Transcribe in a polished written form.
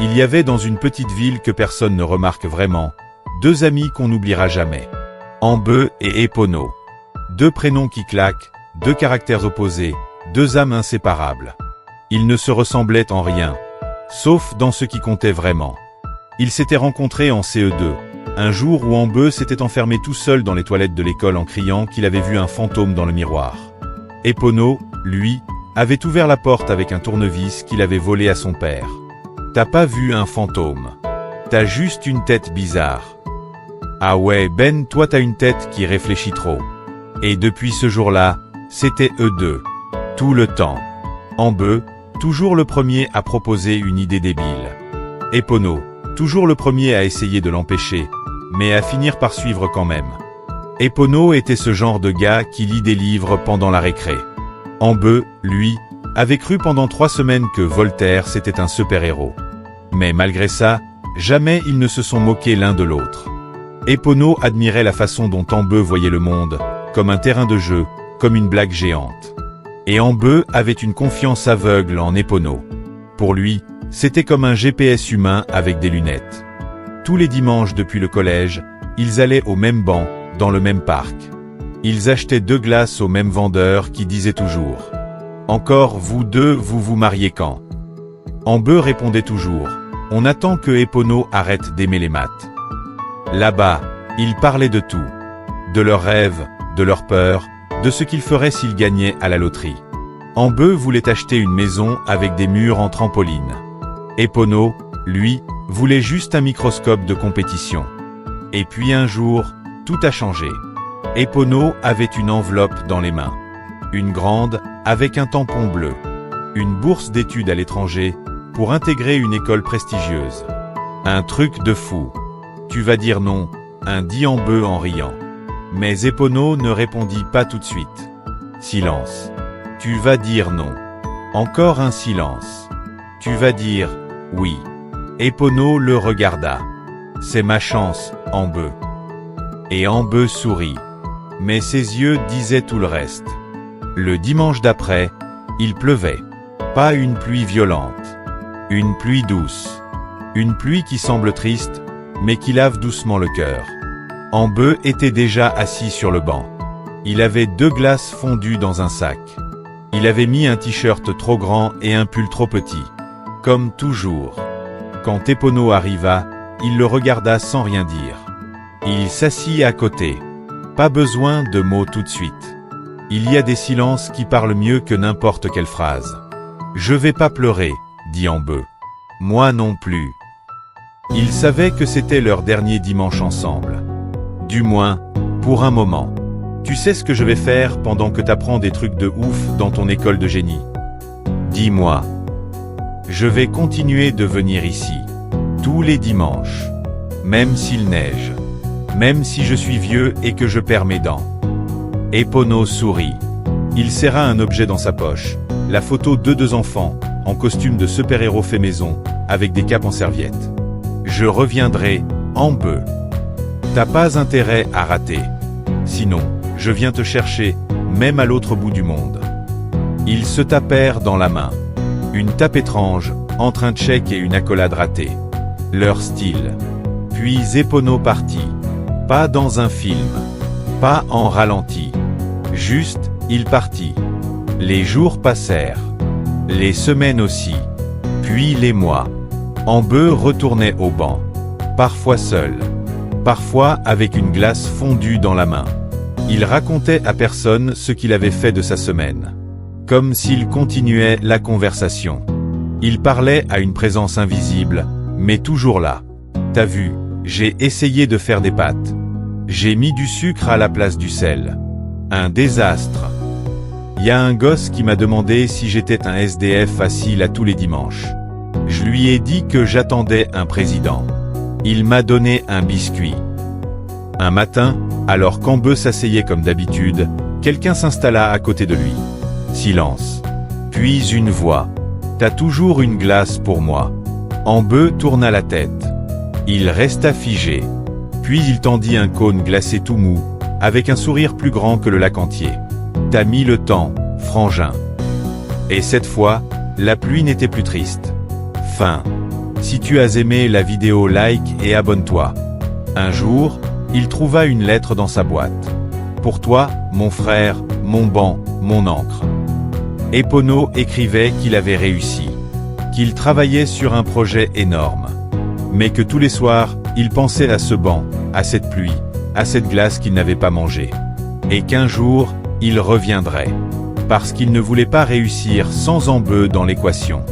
Il y avait dans une petite ville que personne ne remarque vraiment, deux amis qu'on n'oubliera jamais. Ambeu et Epono. Deux prénoms qui claquent, deux caractères opposés, deux âmes inséparables. Ils ne se ressemblaient en rien, sauf dans ce qui comptait vraiment. Ils s'étaient rencontrés en CE2, un jour où Ambeu s'était enfermé tout seul dans les toilettes de l'école en criant qu'il avait vu un fantôme dans le miroir. Epono, lui, avait ouvert la porte avec un tournevis qu'il avait volé à son père. T'as pas vu un fantôme. T'as juste une tête bizarre. Ah ouais Ben, toi t'as une tête qui réfléchit trop. Et depuis ce jour-là, c'était eux deux. Tout le temps. Ambeu, toujours le premier à proposer une idée débile. Epono, toujours le premier à essayer de l'empêcher, mais à finir par suivre quand même. Epono était ce genre de gars qui lit des livres pendant la récré. Ambeu, lui, avait cru pendant 3 semaines que Voltaire c'était un super-héros. Mais malgré ça, jamais ils ne se sont moqués l'un de l'autre. Epono admirait la façon dont Ambeu voyait le monde, comme un terrain de jeu, comme une blague géante. Et Ambeu avait une confiance aveugle en Epono. Pour lui, c'était comme un GPS humain avec des lunettes. Tous les dimanches depuis le collège, ils allaient au même banc, dans le même parc. Ils achetaient 2 glaces au même vendeur qui disait toujours « Encore vous deux, vous vous mariez quand ?» Ambeu répondait toujours « On attend que Epono arrête d'aimer les maths. » Là-bas, ils parlaient de tout. De leurs rêves, de leurs peurs, de ce qu'ils feraient s'ils gagnaient à la loterie. Ambeu voulait acheter une maison avec des murs en trampoline. Epono, lui, voulait juste un microscope de compétition. Et puis un jour, tout a changé. Epono avait une enveloppe dans les mains. Une grande, avec un tampon bleu. Une bourse d'études à l'étranger, pour intégrer une école prestigieuse. Un truc de fou. Tu vas dire non, dit Ambeu en riant. Mais Epono ne répondit pas tout de suite. Silence. Tu vas dire non. Encore un silence. Tu vas dire oui. Epono le regarda. C'est ma chance, Ambeu. Et Ambeu sourit. Mais ses yeux disaient tout le reste. Le dimanche d'après, il pleuvait. Pas une pluie violente. Une pluie douce. Une pluie qui semble triste, mais qui lave doucement le cœur. Ambeu était déjà assis sur le banc. Il avait 2 glaces fondues dans un sac. Il avait mis un t-shirt trop grand et un pull trop petit. Comme toujours. Quand Epono arriva, il le regarda sans rien dire. Il s'assit à côté. Pas besoin de mots tout de suite. Il y a des silences qui parlent mieux que n'importe quelle phrase. Je vais pas pleurer, dit Ambeu. Moi non plus. Ils savaient que c'était leur dernier dimanche ensemble. Du moins, pour un moment. Tu sais ce que je vais faire pendant que t'apprends des trucs de ouf dans ton école de génie? Dis-moi. Je vais continuer de venir ici. Tous les dimanches. Même s'il neige. Même si je suis vieux et que je perds mes dents. Epono sourit. Il serra un objet dans sa poche. La photo de 2 enfants, en costume de super-héros fait maison, avec des capes en serviette. Je reviendrai, Ambeu. T'as pas intérêt à rater. Sinon, je viens te chercher, même à l'autre bout du monde. Ils se tapèrent dans la main. Une tape étrange, entre un tchèque et une accolade ratée. Leur style. Puis Epono partit. Pas dans un film. Pas en ralenti. Juste, il partit. Les jours passèrent. Les semaines aussi. Puis les mois. Ambeu retournait au banc. Parfois seul. Parfois avec une glace fondue dans la main. Il racontait à personne ce qu'il avait fait de sa semaine. Comme s'il continuait la conversation. Il parlait à une présence invisible, mais toujours là. T'as vu, j'ai essayé de faire des pâtes. J'ai mis du sucre à la place du sel. Un désastre. Y a un gosse qui m'a demandé si j'étais un SDF facile là tous les dimanches. Je lui ai dit que j'attendais un président. Il m'a donné un biscuit. Un matin, alors qu'Ambeu s'asseyait comme d'habitude, quelqu'un s'installa à côté de lui. Silence. Puis une voix. T'as toujours une glace pour moi. Ambeu tourna la tête. Il resta figé. Puis il tendit un cône glacé tout mou, avec un sourire plus grand que le lac entier. T'as mis le temps, frangin. Et cette fois, la pluie n'était plus triste. Fin. Si tu as aimé la vidéo, like et abonne-toi. Un jour, il trouva une lettre dans sa boîte. Pour toi, mon frère, mon banc, mon encre. Epono écrivait qu'il avait réussi, qu'il travaillait sur un projet énorme, mais que tous les soirs, il pensait à ce banc, à cette pluie, à cette glace qu'il n'avait pas mangée. Et qu'un jour, il reviendrait. Parce qu'il ne voulait pas réussir sans Ambe dans l'équation.